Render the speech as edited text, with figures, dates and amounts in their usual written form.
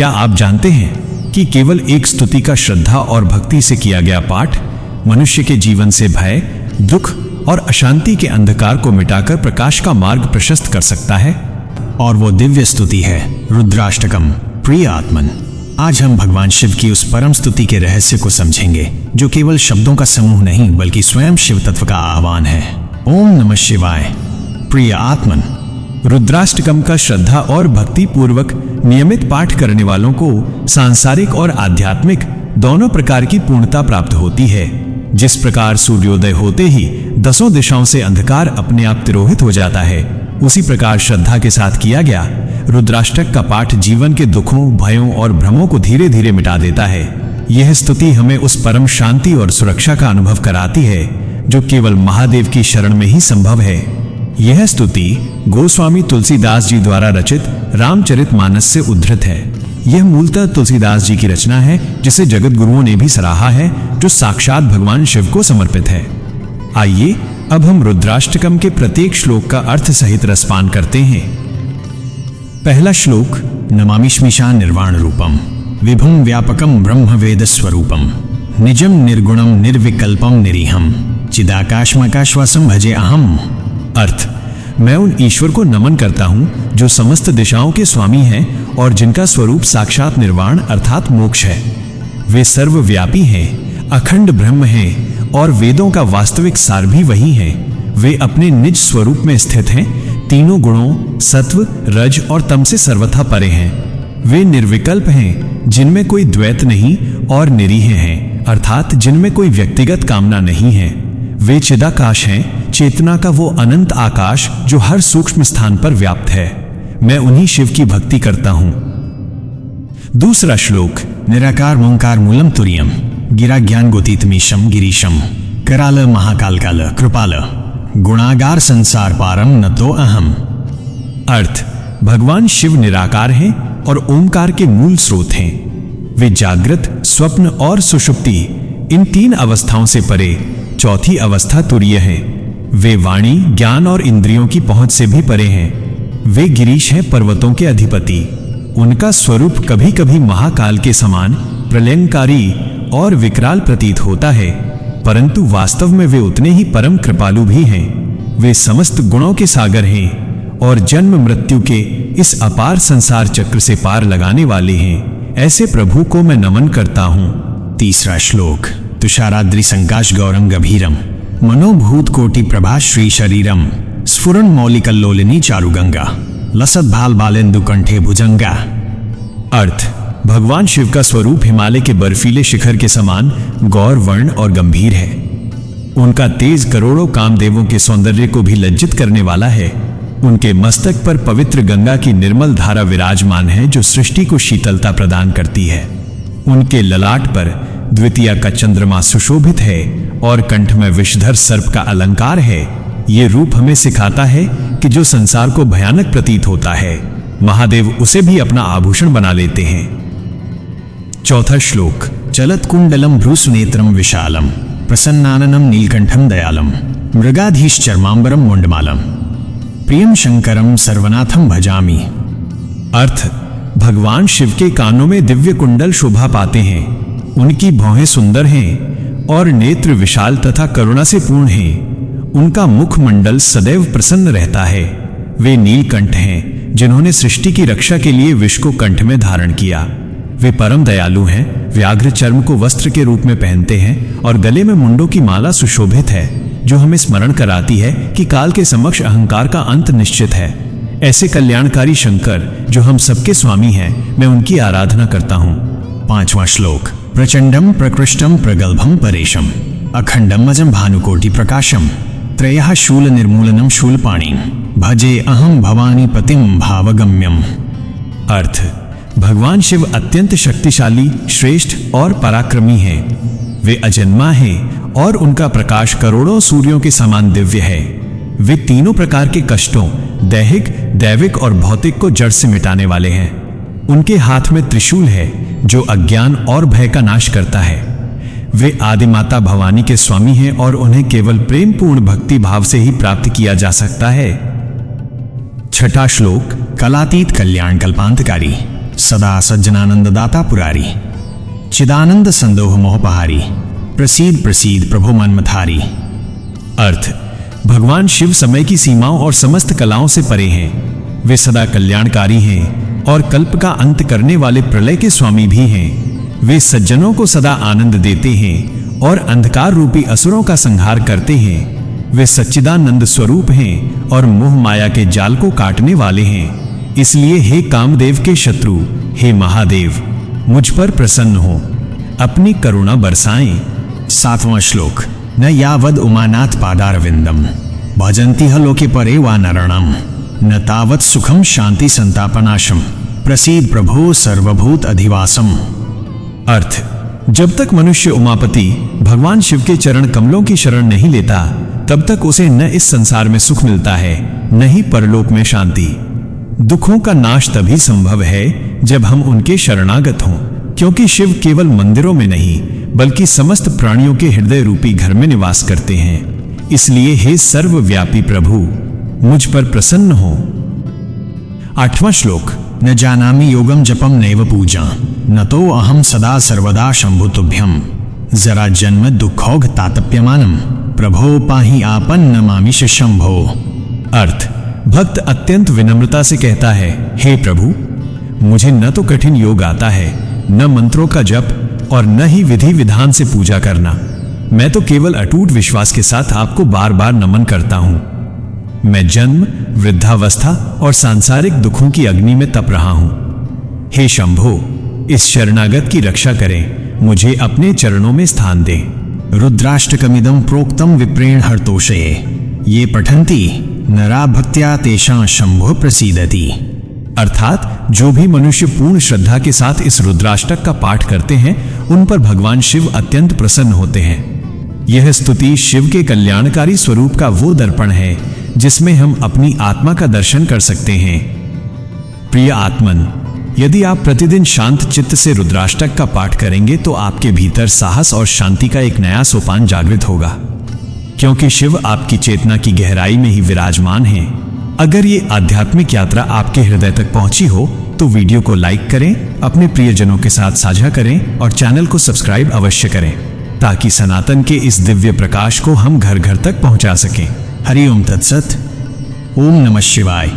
क्या आप जानते हैं कि केवल एक स्तुति का श्रद्धा और भक्ति से किया गया पाठ मनुष्य के जीवन से भय, दुख और अशांति के अंधकार को मिटाकर प्रकाश का मार्ग प्रशस्त कर सकता है? और वो दिव्य स्तुति है रुद्राष्टकम। प्रिय आत्मन, आज हम भगवान शिव की उस परम स्तुति के रहस्य को समझेंगे जो केवल शब्दों का समूह नहीं बल्कि स्वयं शिव तत्व का आह्वान है। ओम नमः शिवाय। प्रिय आत्मन, रुद्राष्टकम का श्रद्धा और भक्ति पूर्वक नियमित पाठ करने वालों को सांसारिक और आध्यात्मिक दोनों प्रकार की पूर्णता प्राप्त होती है। जिस प्रकार सूर्योदय होते ही 10 दिशाओं से अंधकार अपने आप तिरोहित हो जाता है, उसी प्रकार श्रद्धा के साथ किया गया रुद्राष्टक का पाठ जीवन के दुखों, भयों और भ्रमों को धीरे धीरे मिटा देता है। यह स्तुति हमें उस परम शांति और सुरक्षा का अनुभव कराती है जो केवल महादेव की शरण में ही संभव है। यह स्तुति गोस्वामी तुलसीदास जी द्वारा रचित रामचरितमानस से उद्धृत है। यह मूलतः तुलसीदास जी की रचना है जिसे जगत गुरुओं ने भी सराहा है, जो साक्षात भगवान शिव को समर्पित है। आइए अब हम रुद्राष्टकम के प्रत्येक श्लोक का अर्थ सहित रसपान करते हैं। पहला श्लोक। नमामि श्मीशान निर्वाण रूपम विभुम व्यापकम ब्रह्म वेद स्वरूपम निजम निर्गुणम निर्विकल्पम निरीहम चिदाकाशमकाश्वासम भजे अहम। अर्थ, मैं उन ईश्वर को नमन करता हूँ जो समस्त दिशाओं के स्वामी हैं और जिनका स्वरूप साक्षात निर्वाण अर्थात मोक्ष है। वे सर्वव्यापी हैं, अखंड ब्रह्म हैं और वेदों का वास्तविक सार भी वही हैं। वे अपने निज स्वरूप में स्थित हैं, तीनों गुणों सत्व, रज और तम से सर्वथा परे हैं। वे निर्विकल्प हैं, जिनमें कोई द्वैत नहीं, और निरीह हैं अर्थात जिनमें कोई व्यक्तिगत कामना नहीं है। वे चिदाकाश हैं, चेतना का वो अनंत आकाश जो हर सूक्ष्म स्थान पर व्याप्त है। मैं उन्हीं शिव की भक्ति करता हूं। दूसरा श्लोक। निराकार ओंकार मूलम तुर्यम गिरा ज्ञान गोतीतमीशम गिरीशम कराल महाकालकाल कृपाल गुणागार संसार पारम न तो अहम। अर्थ, भगवान शिव निराकार हैं और ओंकार के मूल स्रोत हैं। वे जागृत, स्वप्न और सुषुप्ति इन 3 अवस्थाओं से परे चौथी अवस्था तुरीय है। वे वाणी, ज्ञान और इंद्रियों की पहुंच से भी परे हैं। वे गिरीश हैं, पर्वतों के अधिपति। उनका स्वरूप कभी कभी महाकाल के समान प्रलयंकारी और विकराल प्रतीत होता है, परंतु वास्तव में वे उतने ही परम कृपालु भी हैं। वे समस्त गुणों के सागर हैं और जन्म मृत्यु के इस अपार संसार चक्र से पार लगाने वाले हैं। ऐसे प्रभु को मैं नमन करता हूँ। तीसरा श्लोक। तुषाराद्रि संकाश गौरम गभीरम मनोभूत कोटि प्रभा श्री शरीरम स्फुरन मौलिकल्लोलिनी चारुगंगा लसत भाल बालेन्दु कंठे भुजंगा। अर्थ, भगवान शिव का स्वरूप हिमालय के बर्फीले शिखर के समान गौर वर्ण और गंभीर है। उनका तेज करोड़ों कामदेवों के सौंदर्य को भी लज्जित करने वाला है। उनके मस्तक पर पवित्र गंगा की निर्मल धारा विराजमान है जो सृष्टि को शीतलता प्रदान करती है। उनके ललाट पर द्वितीया का चंद्रमा सुशोभित है और कंठ में विषधर सर्प का अलंकार है। ये रूप हमें सिखाता है कि जो संसार को भयानक प्रतीत होता है, महादेव उसे भी अपना आभूषण बना लेते हैं। चौथा श्लोक। चलत कुंडलम भ्रूसुनेत्रम विशालम प्रसन्नाननम नीलकंठम दयालम मृगाधीश चर्मांबरम मुंडमालम प्रियम शंकरम सर्वनाथम भजामि। अर्थ, भगवान शिव के कानों में दिव्य कुंडल शोभा पाते हैं। उनकी भौहें सुंदर हैं और नेत्र विशाल तथा करुणा से पूर्ण हैं। उनका मुखमंडल सदैव प्रसन्न रहता है। वे नीलकंठ हैं जिन्होंने सृष्टि की रक्षा के लिए विष को कंठ में धारण किया। वे परम दयालु हैं, व्याघ्र चर्म को वस्त्र के रूप में पहनते हैं और गले में मुंडों की माला सुशोभित है जो हमें स्मरण कराती है कि काल के समक्ष अहंकार का अंत निश्चित है। ऐसे कल्याणकारी शंकर जो हम सबके स्वामी हैं, मैं उनकी आराधना करता हूँ। पांचवा श्लोक। प्रचंडम प्रकृष्टम प्रगल्भम परेशम अखंडम अजम भानुकोटि प्रकाशम त्रयः शूल निर्मूलनम शूलपाणि भजे अहम भवानी पतिम भावगम्यम। अर्थ, भगवान शिव अत्यंत शक्तिशाली, श्रेष्ठ और पराक्रमी हैं। वे अजन्मा हैं और उनका प्रकाश करोड़ों सूर्यों के समान दिव्य है। वे तीनों प्रकार के कष्टों, दैहिक, दैविक और भौतिक को जड़ से मिटाने वाले हैं। उनके हाथ में त्रिशूल है जो अज्ञान और भय का नाश करता है। वे आदिमाता भवानी के स्वामी हैं और उन्हें केवल प्रेम पूर्ण भक्ति भाव से ही प्राप्त किया जा सकता है। छठा श्लोक। कलातीत कल्याण कल्पांतकारी सदा सज्जनानंद दाता पुरारी, चिदानंद संदोह मोहपहारी, प्रसीद प्रसीद प्रभु मनमथारी। अर्थ, भगवान शिव समय की सीमाओं और समस्त कलाओं से परे हैं। वे सदा कल्याणकारी हैं और कल्प का अंत करने वाले प्रलय के स्वामी भी हैं। वे सज्जनों को सदा आनंद देते हैं और अंधकार रूपी असुरों का संहार करते हैं। वे सच्चिदानंद स्वरूप हैं और मोह माया के जाल को काटने वाले हैं। इसलिए हे कामदेव के शत्रु, हे महादेव, मुझ पर प्रसन्न हो, अपनी करुणा बरसाएं। 7वां श्लोक। न यावद उमानाथ पादारविंदम भजन्ति ह लोके परे वा नरणम न तावत सुखम शांति संतापनाशम प्रसीद प्रभो सर्वभूत अधिवासम। अर्थ, जब तक मनुष्य उमापति भगवान शिव के चरण कमलों की शरण नहीं लेता, तब तक उसे न इस संसार में सुख मिलता है, न ही परलोक में शांति। दुखों का नाश तभी संभव है जब हम उनके शरणागत हों, क्योंकि शिव केवल मंदिरों में नहीं बल्कि समस्त प्राणियों के हृदय रूपी घर में निवास करते हैं। इसलिए हे सर्वव्यापी प्रभु, मुझ पर प्रसन्न हो। 8वां श्लोक। न जानामि योगम जपम नैव पूजा न तो अहम सदा सर्वदा शंभु तुभ्यम जरा जन्म दुखौघ तातप्यमानम प्रभो पाहि आपन नमामि शंभो। अर्थ, भक्त अत्यंत विनम्रता से कहता है, हे प्रभु, मुझे न तो कठिन योग आता है, न मंत्रों का जप और न ही विधि विधान से पूजा करना। मैं तो केवल अटूट विश्वास के साथ आपको बार बार नमन करता हूं। मैं जन्म, वृद्धावस्था और सांसारिक दुखों की अग्नि में तप रहा हूं। हे शंभो, इस शरणागत की रक्षा करें, मुझे अपने चरणों में स्थान दें। रुद्राष्टकमिदं प्रोक्तम विप्रेण हर्तोषये ये पठन्ति नरा भक्त्या तेषां शंभो प्रसीदति। अर्थात जो भी मनुष्य पूर्ण श्रद्धा के साथ इस रुद्राष्टक का पाठ करते हैं, उन पर भगवान शिव अत्यंत प्रसन्न होते हैं। यह स्तुति शिव के कल्याणकारी स्वरूप का वो दर्पण है जिसमें हम अपनी आत्मा का दर्शन कर सकते हैं। प्रिय आत्मन, यदि आप प्रतिदिन शांत चित्त से रुद्राष्टक का पाठ करेंगे तो आपके भीतर साहस और शांति का एक नया सोपान जागृत होगा, क्योंकि शिव आपकी चेतना की गहराई में ही विराजमान हैं। अगर ये आध्यात्मिक यात्रा आपके हृदय तक पहुंची हो तो वीडियो को लाइक करें, अपने प्रियजनों के साथ साझा करें और चैनल को सब्सक्राइब अवश्य करें, ताकि सनातन के इस दिव्य प्रकाश को हम घर घर तक पहुंचा सकें। हरि ओम तत्सत। ओम नमः शिवाय।